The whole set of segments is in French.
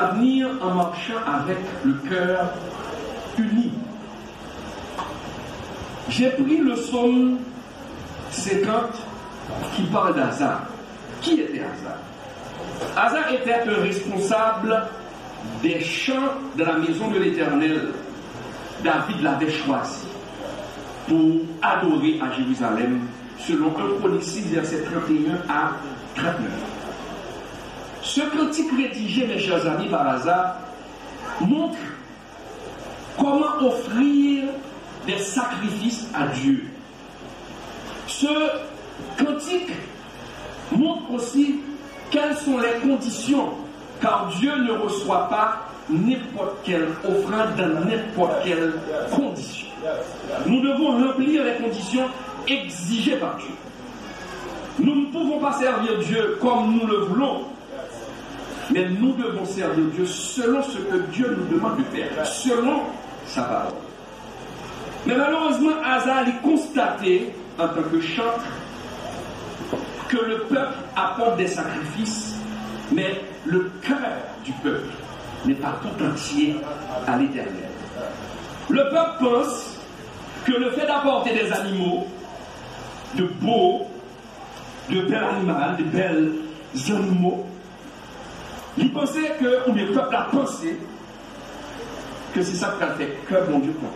l'avenir en marchant avec le cœur uni. J'ai pris le psaume 50 qui parle d'Asa. Qui était Asa? Asa était un responsable des chants de la maison de l'Éternel. David l'avait choisi pour adorer à Jérusalem, selon 1 Chroniques 6, verset 31 à 39. Ce cantique rédigé, mes chers amis, par Asa, montre comment offrir des sacrifices à Dieu. Ce cantique montre aussi quelles sont les conditions, car Dieu ne reçoit pas n'importe quelle offrande dans n'importe quelle condition. Nous devons remplir les conditions exigées par Dieu. Nous ne pouvons pas servir Dieu comme nous le voulons, mais nous devons servir Dieu selon ce que Dieu nous demande de faire, selon sa parole. Mais malheureusement, Asa a constaté, en tant que chantre, que le peuple apporte des sacrifices, mais le cœur du peuple n'est pas tout entier à l'Éternel. Le peuple pense que le fait d'apporter des animaux, de beaux, de belles animaux, de belles animaux, il pensait que, ou bien le peuple a pensé que c'est ça qu'il a fait, que mon Dieu content.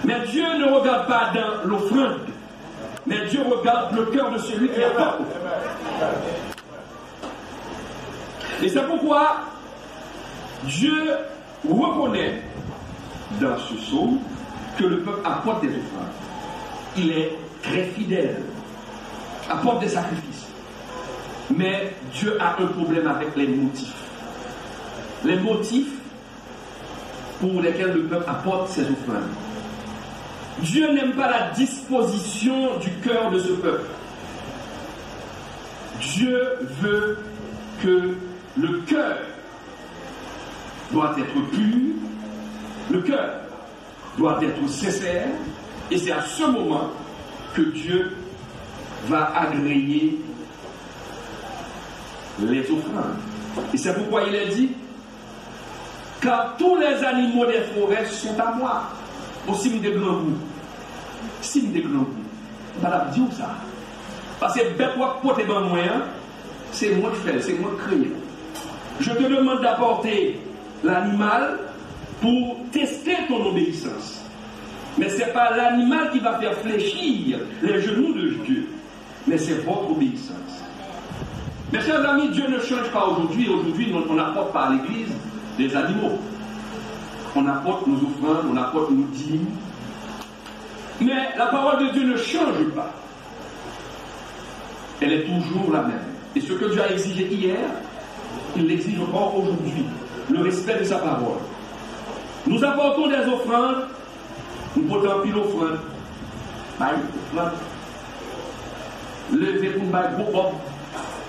Mais Dieu ne regarde pas dans l'offrande, mais Dieu regarde le cœur de celui qui apporte. Et c'est pourquoi Dieu reconnaît dans ce psaume que le peuple apporte des offrandes. Il est très fidèle, apporte des sacrifices. Mais Dieu a un problème avec les motifs. Les motifs pour lesquels le peuple apporte ses offrandes. Dieu n'aime pas la disposition du cœur de ce peuple. Dieu veut que le cœur doit être pur, le cœur doit être sincère, et c'est à ce moment que Dieu va agréer les offrandes. Et c'est pourquoi il est dit, car tous les animaux des forêts sont à moi. Au signe des grands goûts. Signe des grands goûts. Madame, dis-vous ça. Parce que bête quoi porter dans moi, c'est moi qui fais, c'est moi qui crée. Je te demande d'apporter l'animal pour tester ton obéissance. Mais ce n'est pas l'animal qui va faire fléchir les genoux de Dieu, mais c'est votre obéissance. Mes chers amis, Dieu ne change pas aujourd'hui. Aujourd'hui, on n'apporte pas à l'église des animaux. On apporte nos offrandes, on apporte nos dîmes. Mais la parole de Dieu ne change pas. Elle est toujours la même. Et ce que Dieu a exigé hier, il l'exige encore aujourd'hui. Le respect de sa parole. Nous apportons des offrandes, nous portons pile offrande. Lever pour bailler beaucoup.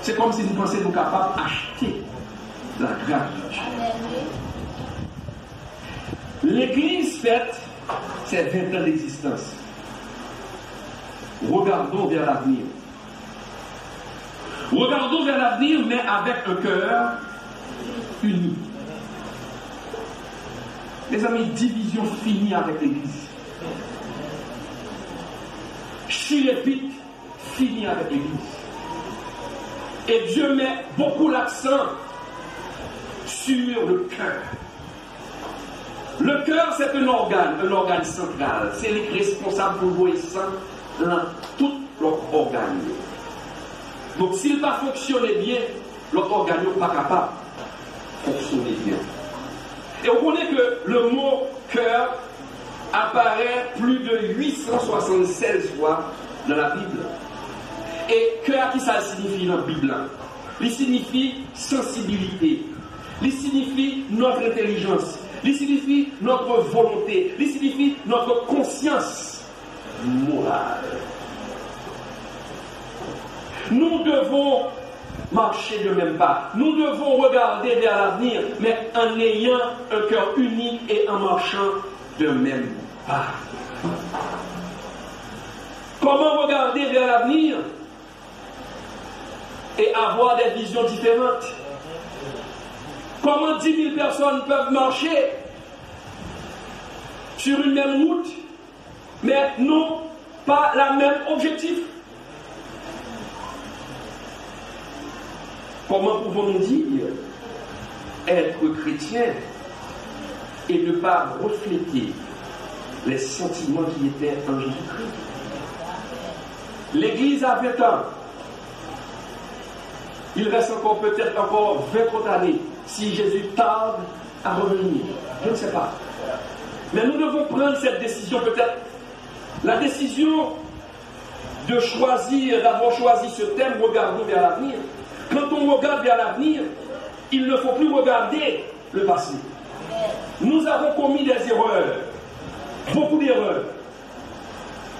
C'est comme si nous pensions nous capables d'acheter la grâce de Dieu. L'église fête ses 20 ans d'existence. Regardons vers l'avenir. Regardons vers l'avenir, mais avec un cœur uni. Les amis, division finie avec l'église. Chirépite finie avec l'église. Et Dieu met beaucoup l'accent sur le cœur. Le cœur, c'est un organe central. C'est le responsable pour jouer sang dans tout l'autre organe. Donc, s'il va fonctionner bien, l'autre organe n'est pas capable de fonctionner bien. Et on connaît que le mot cœur apparaît plus de 876 fois dans la Bible. Et cœur, qui ça signifie dans la Bible? Il signifie sensibilité. Il signifie notre intelligence. Il signifie notre volonté. Il signifie notre conscience morale. Nous devons marcher de même pas. Nous devons regarder vers l'avenir, mais en ayant un cœur uni et en marchant de même pas. Comment regarder vers l'avenir et avoir des visions différentes? Comment 10 000 personnes peuvent marcher sur une même route, mais n'ont pas le même objectif? Comment pouvons-nous dire être chrétien et ne pas refléter les sentiments qui étaient en Jésus-Christ? L'Église a 20 ans. Il reste peut-être encore 20 autres années si Jésus tarde à revenir. Je ne sais pas. Mais nous devons prendre cette décision, peut-être la décision de choisir, d'avoir choisi ce thème, regardons vers l'avenir. Quand on regarde vers l'avenir, il ne faut plus regarder le passé. Nous avons commis des erreurs, beaucoup d'erreurs.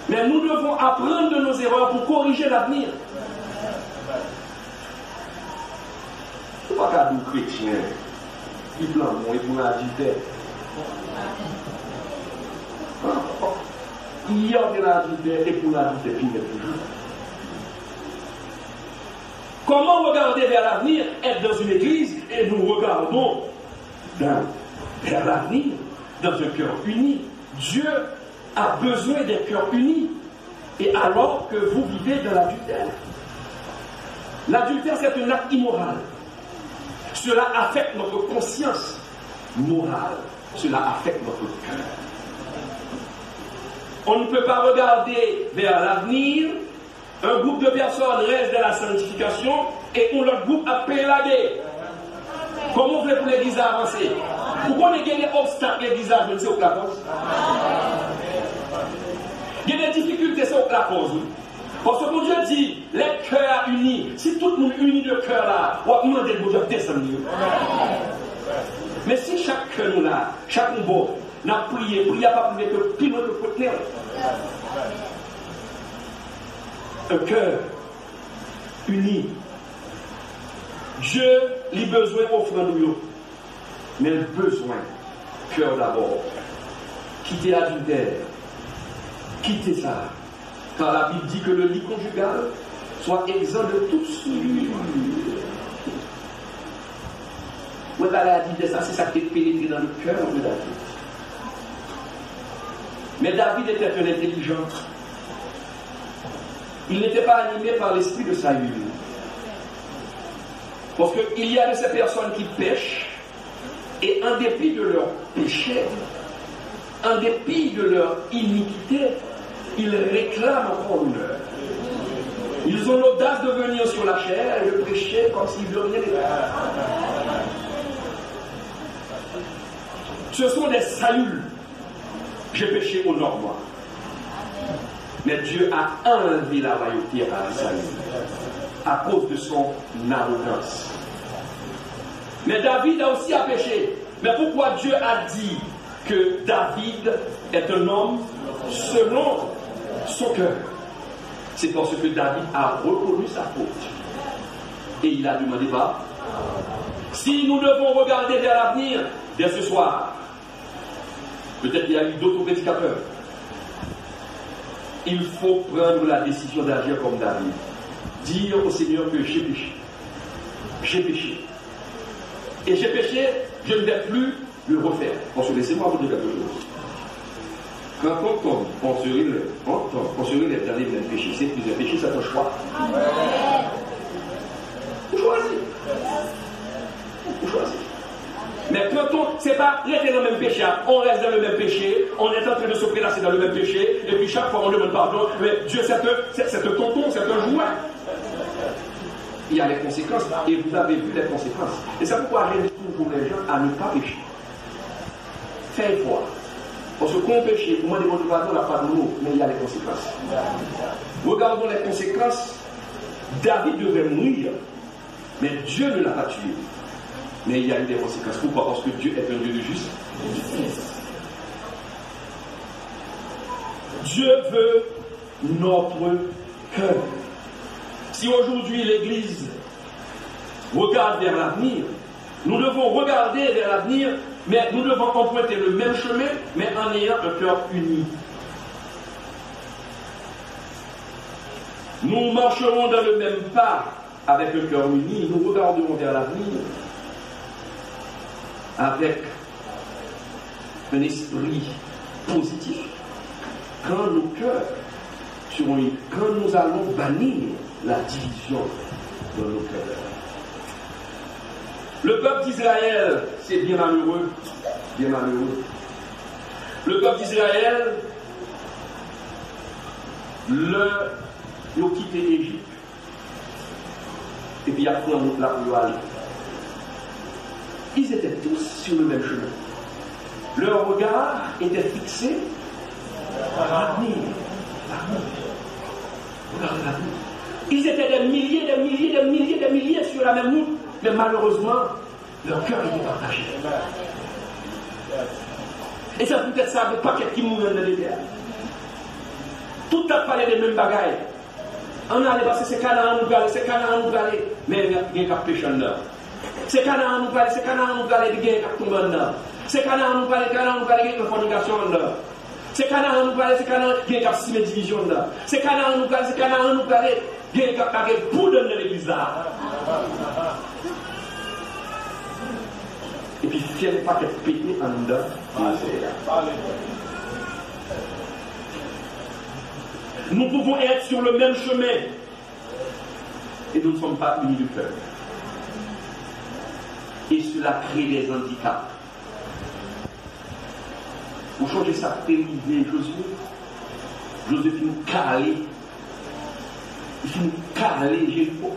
Mais nous devons apprendre de nos erreurs pour corriger l'avenir. Ce n'est pas qu'à nous chrétiens qui plantent et pour l'adultère. Il y a de l'adultère et pour l'adultère qui n'est toujours. Comment regarder vers l'avenir, être dans une église et nous regardons vers l'avenir dans un cœur uni? Dieu a besoin des cœurs unis. Et alors que vous vivez dans l'adultère. L'adultère, c'est un acte immoral. Cela affecte notre conscience morale. Cela affecte notre cœur. On ne peut pas regarder vers l'avenir. Un groupe de personnes reste dans la sanctification et un autre groupe a pélagué. Comment vous voulez pour l'église avancer? Pourquoi on a des obstacles l'église à avancer au cause? Il y a des difficultés, c'est au cause. Parce que mon Dieu dit, les cœurs unis, si tout le monde unit de cœur là, on va demander de Dieu descendre. Mais si chaque cœur nous là, chaque bon, n'a prié, prié pas prier que plus loin que côté. Un cœur uni. Dieu lui besoin offrande nous, mais le besoin, cœur d'abord. Quitter l'adultère, quitter ça. Car la Bible dit que le lit conjugal soit exempt de toute souillure. Vous avez dit ça, c'est ça qui est pénétré dans le cœur de David. Mais David était un intelligent. Il n'était pas animé par l'esprit de Saül. Parce qu'il y a de ces personnes qui pêchent et en dépit de leur péché, en dépit de leur iniquité, ils réclament encore l'honneur. Ils ont l'audace de venir sur la chair et de prêcher comme s'ils ne venaient rien. Ce sont des Saül. J'ai péché au nord, moi. Mais Dieu a enlevé la royauté à Saül à cause de son arrogance. Mais David a aussi péché. Mais pourquoi Dieu a dit que David est un homme selon son cœur? C'est parce que David a reconnu sa faute. Et il a demandé pas. Si nous devons regarder vers l'avenir, dès ce soir, peut-être qu'il y a eu d'autres prédicateurs. Il faut prendre la décision d'agir comme David. Dire au Seigneur que j'ai péché. J'ai péché. Et j'ai péché, je ne vais plus le refaire. Parce que laissez-moi vous dire quelque chose. Quand on tombe, on se relève dans les mêmes péchés. C'est plus un péché, c'est un choix. Vous choisissez. Vous choisissez. Mais quand on, c'est pas rester dans le même péché, on reste dans le même péché, on est en train de se prélasser dans le même péché, et puis chaque fois on demande pardon, mais Dieu c'est un tonton, c'est un jouet. Il y a les conséquences, et vous avez vu les conséquences. Et c'est pourquoi j'invite toujours les gens à ne pas pécher. Faites voir. Parce que quand on péche, pour moi, des pardon, on n'a pas de mots, mais il y a les conséquences. Regardons les conséquences. David devait mourir, mais Dieu ne l'a pas tué. Mais il y a eu des conséquences. Pourquoi? Parce que Dieu est un Dieu de justice. Dieu veut notre cœur. Si aujourd'hui l'Église regarde vers l'avenir, nous devons regarder vers l'avenir, mais nous devons emprunter le même chemin, mais en ayant un cœur uni. Nous marcherons dans le même pas avec un cœur uni, nous regarderons vers l'avenir. avec un esprit positif, quand nos cœurs seront unis, quand nous allons bannir la division dans nos cœurs. Le peuple d'Israël, c'est bien malheureux, bien malheureux. Le peuple d'Israël, ils ont quitté l'Égypte et puis après on route là pour aller. Ils étaient tous sur le même chemin. Leur regard était fixé par l'avenir. Ils étaient des milliers sur la même route, mais malheureusement, leur cœur était partagé. Et c'est peut-être ça, le paquet qui mourait dans les terres. Tout a parlé des mêmes bagailles. On allait passer ces canards, nous galés, mais il y a un cap péché en là. Ces canards, nous galés, il y a un cap tombé en là. Ces canards, nous galés, il y a une fornication en là. Ces canards, nous galés, il y a un cap cime division en là. Ces canards, nous galés, il y a un cap pour donner l'église là. Et puis, il y a un paquet pété en là. Nous pouvons être sur le même chemin et nous ne sommes pas unis de cœur. Et cela crée des handicaps. Pour changer ça, dérivé Josué finit calé. Il finit calé Jéricho.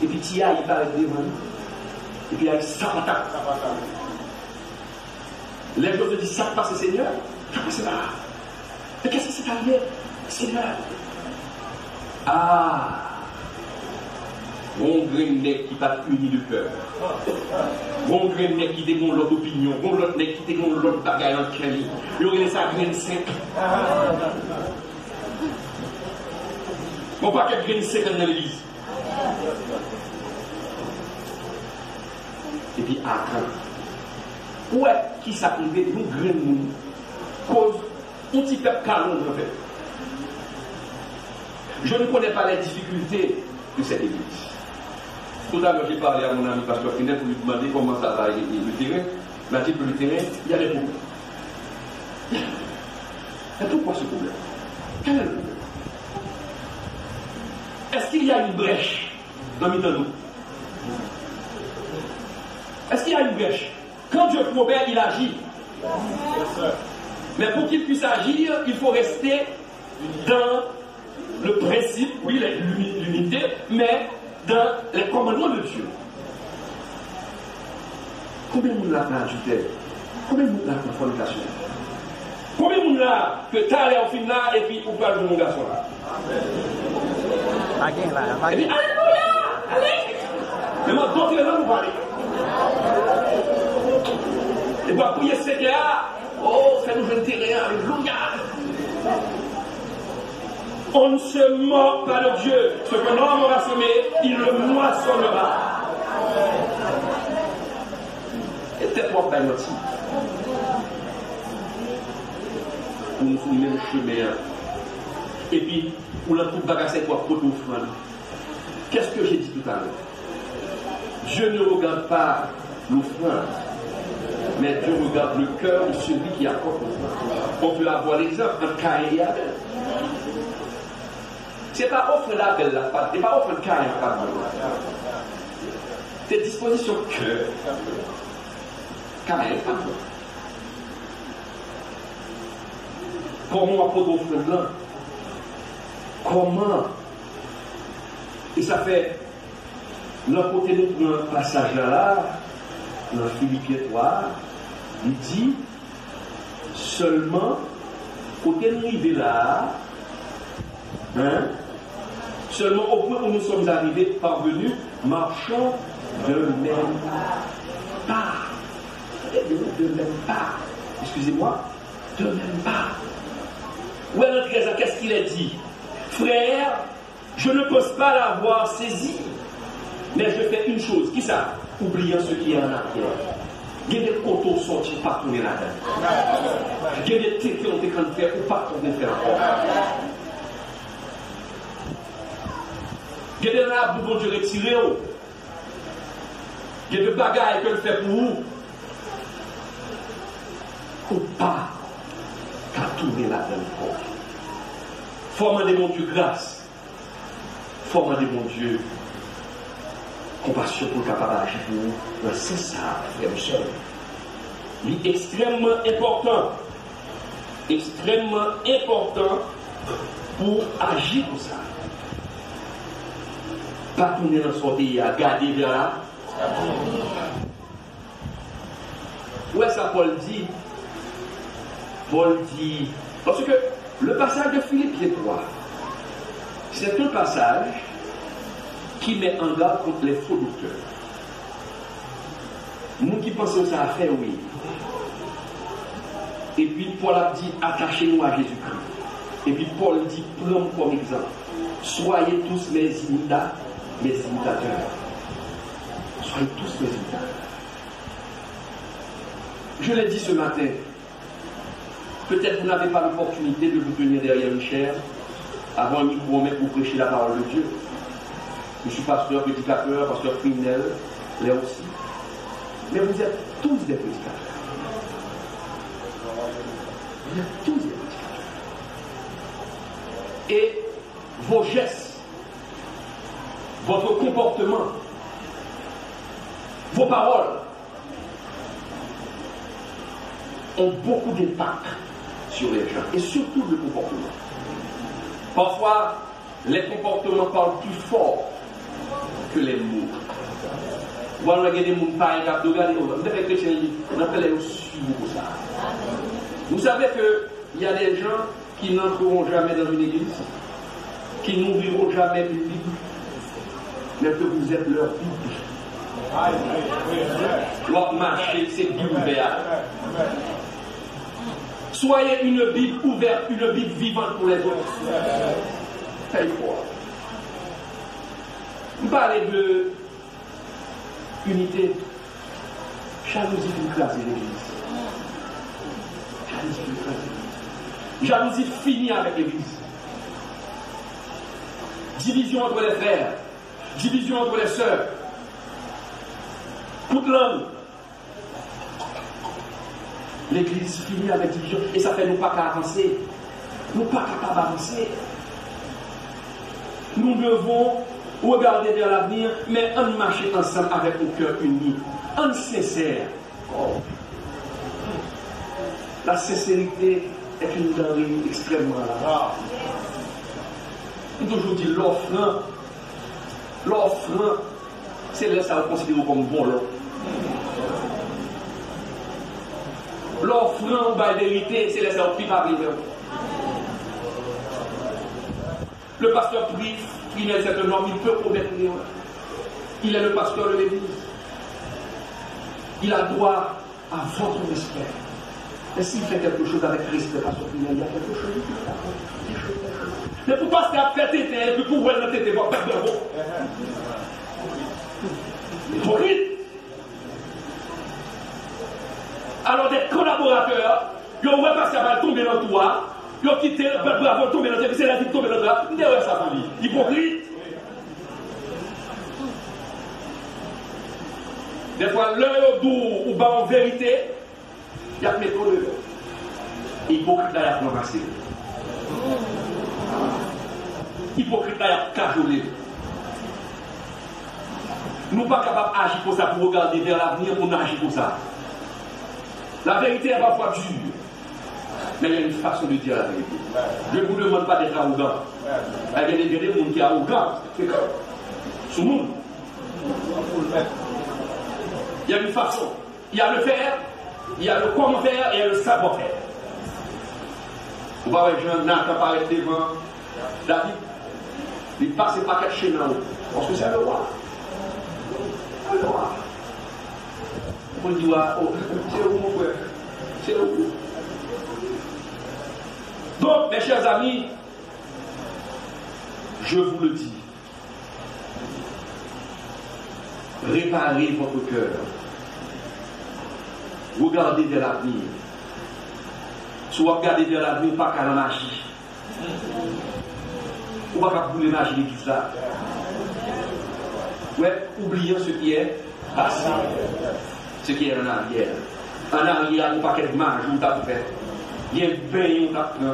Et puis Tia, il parle devant nous. Et puis il y a Sapata. Les Josué disent ça passe Seigneur. Ça passe là. Mais qu'est-ce qui s'est arrivé? Seigneur. Ah! Bon grenier qui pas uni de cœur. Bon grenier qui dégonfle l'autre opinion. Bon l'autre qui dégonfle l'autre bagaille en crédit. Il y aurait ça graine sec. Bon paquet de graine sec dans l'église. Et puis après. Où est-ce qui s'appelait nous graine cause un petit peuple calme en fait. Je ne connais pas les difficultés de cette église. Tout à l'heure, j'ai parlé à mon ami pasteur Finet pour lui demander comment ça va le terrain. Il m'a dit que le terrain, il y a des problèmes. Et pourquoi ce problème? Quel est le problème? Est-ce qu'il y a une brèche dans le milieu de nous? Est-ce qu'il y a une brèche? Quand Dieu promet, il agit. Mais pour qu'il puisse agir, il faut rester dans le principe, oui, l'unité, mais dans les commandements de Dieu. Combien de monde l'a fait adultère? Combien de monde l'a fait fornication? Combien de monde l'a que tu as au final et puis pour pas de mon garçon là? Et puis, alléluia! Allez! Mais moi, d'autres les gens vous parlez. Et pour prier Seigneur, oh, fais-nous jeune terrain, alléluia! On ne se moque pas de Dieu. Ce que l'homme aura semé, il le moissonnera. Et peut-être moi, ben, aussi. Pour nous soumettre le chemin. Et puis, pour la troupe bagasse, quoi, pour l'offrande. Qu'est-ce que j'ai dit tout à l'heure? Dieu ne regarde pas l'offrande, mais Dieu regarde le cœur de celui qui apporte l'offrande. On peut avoir l'exemple de Caïn et Abel. Ce n'est pas offre la belle la pâte, ce n'est pas offre le Caïn et Abel. C'est disposition cœur. Caïn et Abel. Comment apporter l'offrande là? Comment? Et ça fait, d'un côté de notre passage là, dans Philippiens 3, il dit, seulement, côté de arriver là, hein, seulement au point où nous sommes arrivés, parvenus, marchant de même pas. De même pas. Excusez-moi, de même pas. Où est notre raison? Qu'est-ce qu'il a dit? Frère, je ne pense pas l'avoir saisi, mais je fais une chose. Qui ça? Oubliant ce qui est en arrière. Il y a des coteaux sortis, pas tourner là-dedans. Il y a des trucs qui ont été faits ou pas tourner faire encore. Il y a des arbres dont Dieu retiré. Il y a des bagailles que le fait pour vous. Ou pas qu'à tourner la donne corps. Forme de mon Dieu grâce. Forme de mon Dieu compassion pour capable d'agir pour vous. C'est ça, frère Michel. C'est extrêmement important. Extrêmement important pour agir pour ça. Pas tourner dans son pays à garder vers là. Où est-ce que Paul dit? Paul dit, parce que le passage de Philippiens 3, c'est un passage qui met en garde contre les faux douteurs. Nous qui pensons ça à faire, oui. Et puis Paul a dit, attachez-nous à Jésus-Christ. Et puis Paul dit, prenons comme exemple. Soyez tous mes imitateurs. Soyez tous mes imitateurs. Je l'ai dit ce matin. Peut-être vous n'avez pas l'opportunité de vous tenir derrière une chaire avant un micro pour prêcher la parole de Dieu. Je suis pasteur, prédicateur, pasteur criminel, là aussi. Mais vous êtes tous des prédicateurs. Vous êtes tous des prédicateurs. Et vos gestes, votre comportement, vos paroles ont beaucoup d'impact sur les gens, et surtout le comportement. Parfois, les comportements parlent plus fort que les mots. Vous voyez des gens qui parlent, vous savez qu'il y a des gens qui n'entreront jamais dans une église, qui n'ouvriront jamais une Bible, mais que vous êtes leur Bible. Leur marché, c'est Bible ouverte. Soyez une Bible ouverte, une Bible vivante pour les autres. Faites quoi? Vous parlez de unité. Jalousie d'une classe de l'église. Jalousie d'une classe de l'église. Jalousie finie avec l'église. Division entre les frères. Division entre les sœurs. Toute langue. L'église finit avec division. Et ça fait nous pas qu'à avancer. Nous pas capables d'avancer. Nous devons regarder vers l'avenir, mais on marche ensemble avec un cœur uni. On sincère. Oh. La sincérité est une denrée extrêmement rare. On toujours dit l'offrant. L'offrant, c'est là ça on considère comme bon lot. L'offrant par vérité, c'est là ça on prie pas vivre. Le pasteur prie, il est un certain homme, il peut commettre l'erreur. Il est le pasteur de l'église. Il a droit à votre respect. Et s'il fait quelque chose avec respect, pasteur, il y a quelque chose. Mais pour pas se faire têter, et puis pour voir notre tête, voir perdre le mot. Hypocrite. Alors des collaborateurs, ils ont passé à tomber dans toi. Ils ont quitté, bravo, tomber dans c'est la vie tomber dans toi. Ils ont ça pour lui. Hypocrite. Des fois, l'heure d'où ou bas en vérité, il y a mes collègues. Hypocrite là, il y a progressé. Hypocrite là, il y a cajolé. Nous ne sommes pas capables d'agir pour ça, pour regarder vers l'avenir, pour agir pour ça. La vérité est parfois dure. Mais il y a une façon de dire la vérité. Je ne vous demande pas d'être arrogant. Il y a des gens qui sont arrogants. C'est comme tout le monde. Il y a une façon. Il y a le faire, il y a le comment faire et il y a le savoir faire. Vous voyez, Nathan paraît devant David. Il passe pas quelque chose en haut. Parce que c'est le roi. Le roi. On dit, oh, c'est où mon frère? C'est où? Donc, mes chers amis, je vous le dis, réparez votre cœur. Regardez vers l'avenir. Soit regardez vers l'avenir, pas qu'à la magie. Ou pas qu'à bouler la magie de tout ça. Ouais, oublions ce qui est passé. Ce qui est en arrière. En arrière, il n'y a pas de marge, on t'a fait. Il y a un bain, on t'a fait.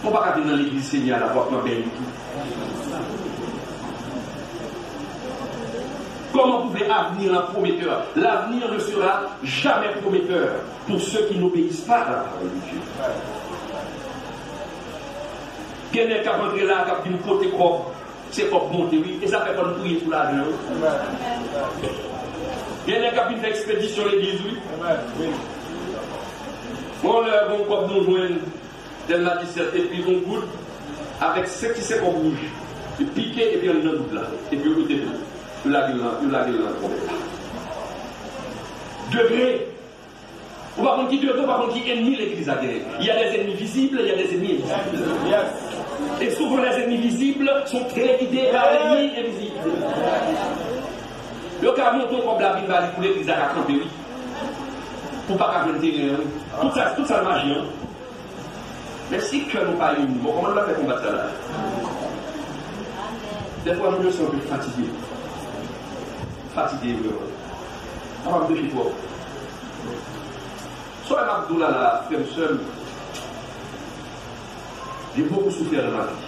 On ne peut pas venir dans l'église Seigneur à porte un bain. Comment pouvez avenir un prometteur? L'avenir ne sera jamais prometteur pour ceux qui n'obéissent pas à la parole de Dieu. Quelqu'un qui a rentré là, qui a dit côté corps, c'est pour monter, oui, et ça fait qu'on prie pour l'argent. Quelqu'un qui a fait une expédition à l'église, oui. On a un corps nous joindre dans la 17 et puis on goûte avec 5 qui c'est comme rouge. Et piqué et puis on a là. Et puis on goûte tout. Tu l'as dit là. Degré. On va prendre qui degré, on va prendre qui ennemi l'église à guerre. Il y a des ennemis visibles, il y a des ennemis invisibles. Et souvent les ennemis visibles sont très guidés par l'ennemi invisible. Le cas montre comme la Bible va dire pour l'église à camper, oui. Pour pas qu'à venir. Tout ça magie. Mais si que nous pas une, comment on va faire combattre ça là? Des fois, je me sens un peu fatigué. On va me dire quoi? Soit un Abdoula là, frère seul, j'ai beaucoup souffert dans ma vie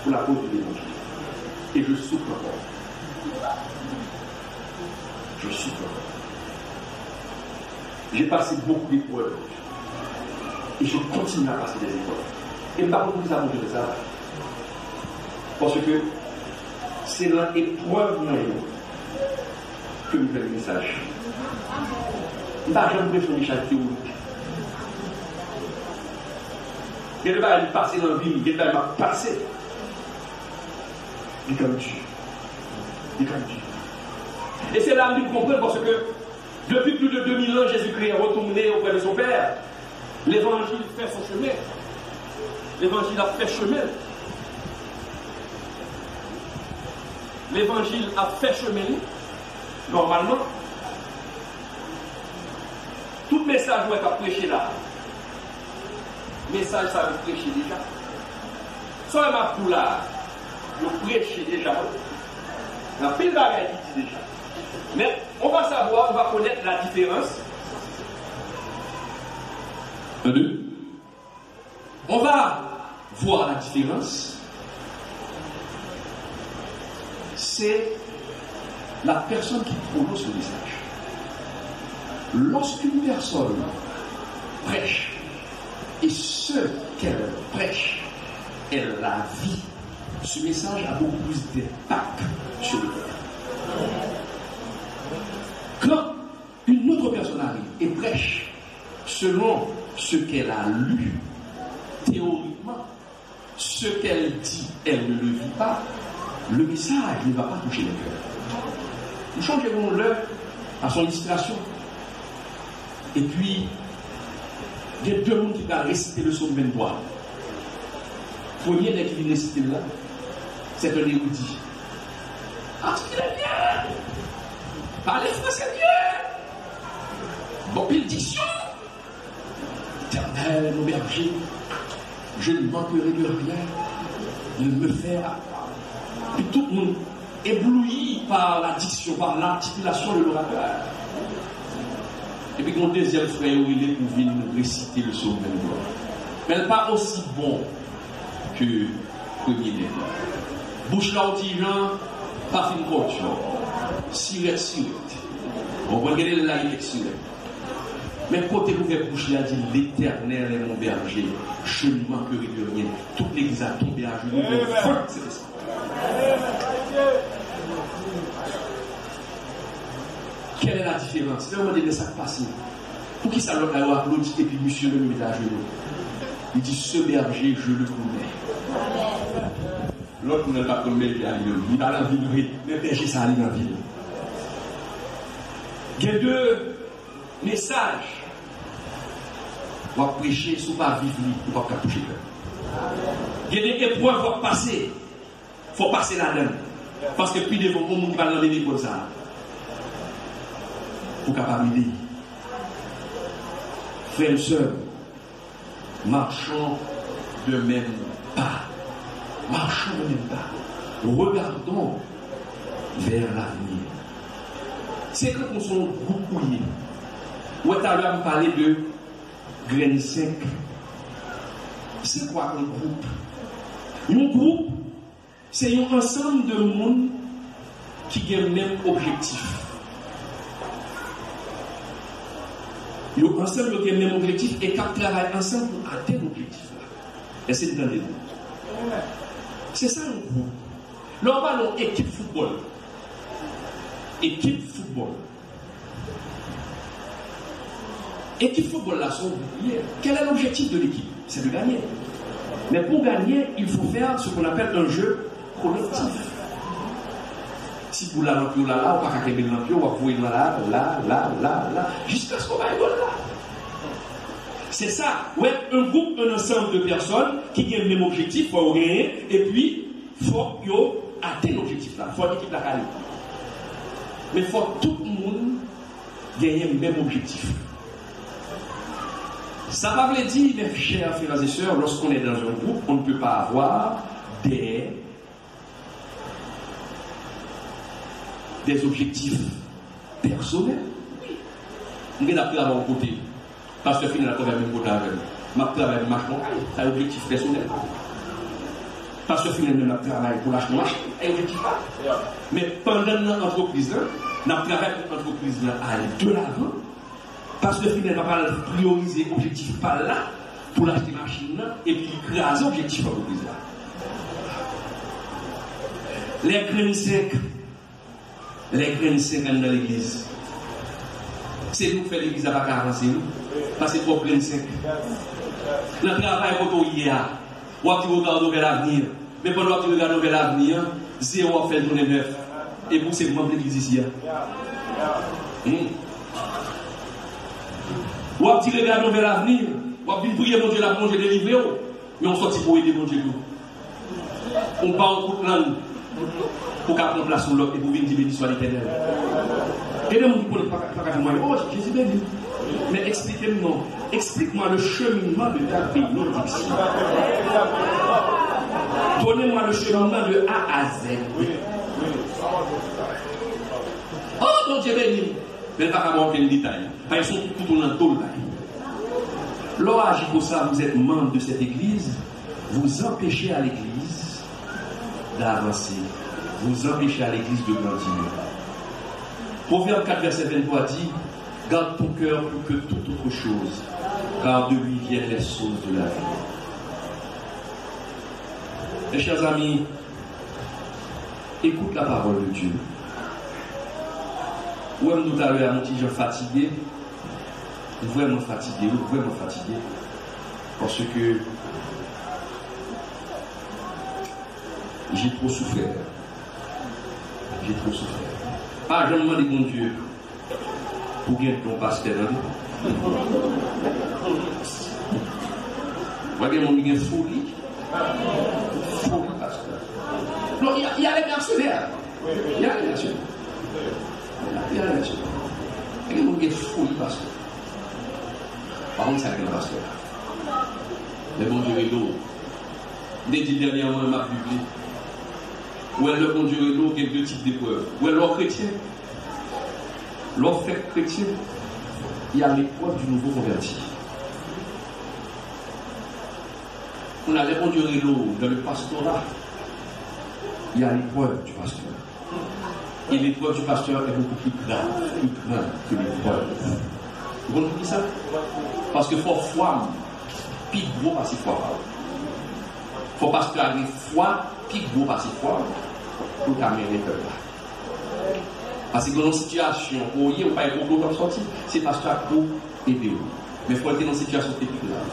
pour la cause de l'évangile. Et je souffre encore. Je souffre encore. J'ai passé beaucoup d'épreuves. Et je continue à passer des épreuves. Et par contre, nous avons fait ça. Parce que c'est dans l'épreuve que nous faisons le message. Je n'ai jamais fait un message théorique. Il va passer dans la vie, il va passer. Il est comme Dieu. Et c'est là que nous comprenons parce que depuis plus de 2000 ans, Jésus-Christ est retourné auprès de son Père. L'évangile fait son chemin. L'évangile a fait chemin. L'évangile a fait chemin. Normalement, tout message qu'on a prêché là, message ça veut prêcher déjà. Soit ma pour là, je prêche déjà. Il y a pile de bagages qui dit déjà. Mais on va savoir, on va connaître la différence. On va voir la différence. C'est la personne qui prononce le message. Lorsqu'une personne prêche, et ce qu'elle prêche, elle la vit, ce message a beaucoup plus d'impact sur le cœur. Quand une autre personne arrive et prêche selon ce qu'elle a lu, théoriquement, ce qu'elle dit, elle ne le vit pas, le message ne va pas toucher le cœur. Nous changerons-le à son illustration. Et puis, il y a deux mondes qui vont réciter le psaume 23. Premier, dès qu'il vient réciter là, c'est un érudit. Ah, c'est bien! Parlez français bien! Bon, pile diction! Éternel, mon berger, je ne manquerai de rien, de me faire. Puis tout le monde ébloui par la diction, par l'articulation de l'orateur. Et puis mon deuxième frère, il est pour venir réciter le psaume 23. Mais elle n'est pas aussi bon que le premier livre. Bouche là au tigeant, pas fin cordion. Siret. On va regarder là, il est siret. Mais côté ouvert bouche là, dit l'Éternel est mon berger, je ne manquerai de rien. Toute l'église a tombé à genoux. C'est ça. Quelle est la différence? C'est vraiment des messages passés. Pour qui ça l'a applaudi et puis monsieur le met à genoux? Il dit ce berger, je le connais. L'autre ne l'a pas connu, il va dans la ville, le berger, ça allait dans la ville. Il y a deux messages. On va prêcher, si on ne va pas vivre, on ne va pas toucher. Il y a des épreuves qui vont passer. Il faut passer là-dedans. Parce que puis devant le monde qui va dans les comme ça. Pour capable d'aider. Frères et sœurs, marchons de même pas. Marchons de même pas. Regardons vers l'avenir. C'est quand on sont groupe couillé. Ou tout à l'heure, on parlait de graines 5. C'est quoi un groupe? Un groupe, c'est un ensemble de monde qui a le même objectif. Un ensemble qui a le même objectif et qui travaille ensemble pour atteindre l'objectif. Et c'est dans les deux. C'est ça un groupe. Là, on parle d'équipe football. Équipe football. Équipe football, là, sont oubliés. Quel est l'objectif de l'équipe? C'est de gagner. Mais pour gagner, il faut faire ce qu'on appelle un jeu collectif. Si vous l'avez là, on va pas qu'à l'empire, on va vous là, jusqu'à ce qu'on va là. C'est ça. Ouais, un groupe, un ensemble de personnes qui ont le même objectif, il faut gagner, et puis, il faut atteindre l'objectif là. Il faut l'équipe la calme. Mais il faut que tout le monde gagne le même objectif. Ça va vous dire, mes chers frères et sœurs, lorsqu'on est dans un groupe, on ne peut pas avoir des objectifs personnels. On est appris à mon côté. Parce que finalement, on a même côté avec moi. Je travaille pour l'acheter, c'est un objectif personnel. Parce que finalement, on travaille pour l'acheter, c'est un objectif. Mais pendant l'entreprise, on travaille pour l'entreprise à aller de l'avant. Parce que finalement, on va prioriser l'objectif par là pour l'acheter machine et puis écraser l'objectif de l'entreprise là. Les graines secs dans l'église. C'est nous qui faisons l'église à pas avancer. Parce que c'est trop graines secs. Le travail pour toi hier, ou tu regardes vers l'avenir. Mais pendant que tu regardes vers l'avenir, zéro fait journée 9. Et vous, c'est membre de l'église ici. Ou tu regardes vers l'avenir, ou tu prier mon Dieu la plongée délivrée, mais on sortit pour aider mon Dieu. On part en coup de langue pour qu'à prendre place sur l'autre et pour venir dire béni soit l'éternel. Et les gens qui ne connaissent pas moi, oh Jésus béni. Mais expliquez-moi, explique-moi le cheminement de ta bénédiction. Donnez-moi le cheminement de A à Z. Oh mon Dieu béni. Mais pas avoir aucun détail. Ils sont tout au long de tout le Lorsque agit pour ça, vous êtes membre de cette église, vous empêchez à l'église d'avancer. Vous empêchez à l'église de grandir. Proverbe 4, verset 23 dit: garde ton cœur plus que toute autre chose, car de lui viennent les choses de la vie. Mes chers amis, écoute la parole de Dieu. Ou même tout à l'heure, un petit gens fatigué, vraiment fatigué, parce que j'ai trop souffert. Pas je demande mon Dieu pour gagner ton pasteur. Vous voyez mon Dieu folie. Folie pasteur. Non, il y a les mercenaires. Il y a les mercenaires. Il y a les mercenaires. Il y a mon Dieu folie pasteur. Par contre, c'est un pasteur. Le bon Dieu est l'eau. Dès dernièrement, il m'a publié. Où est le bon Dieu et l'eau, il y a deux types d'épreuves. Où est l'or chrétien? L'or fait chrétien, il y a l'épreuve du nouveau converti. On a le bon Dieu et l'eau dans le pastorat. Il y a l'épreuve du pasteur. Et l'épreuve du pasteur est beaucoup plus grave que l'épreuve. Vous comprenez ça? Parce que faut foi, puis gros pas si foi. Faut pasteur avoir foi, puis gros pas si foi. Pour t'amener les peuples. Parce que dans une situation où il n'y a pas de problème comme sortir, c'est parce que pour aider. Mais il faut être dans une situation qui est plus grave.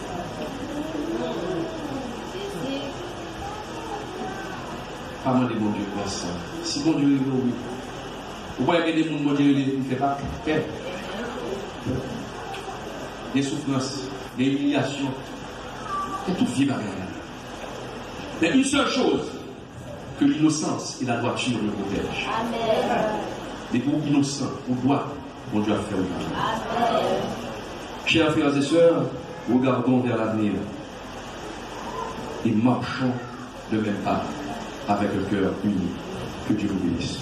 Pas mal de bon Dieu pour ça. Si bon Dieu est là, oui. Vous voyez que des gens, bon Dieu, il ne fait pas paix. Des souffrances, des humiliations. Et tout vit derrière. Mais une seule chose, que l'innocence et la droiture le protègent. Des groupes innocents, ou droits, mon Dieu a fait aujourd'hui. Chers frères et sœurs, regardons vers l'avenir et marchons de même pas avec un cœur uni. Que Dieu vous bénisse.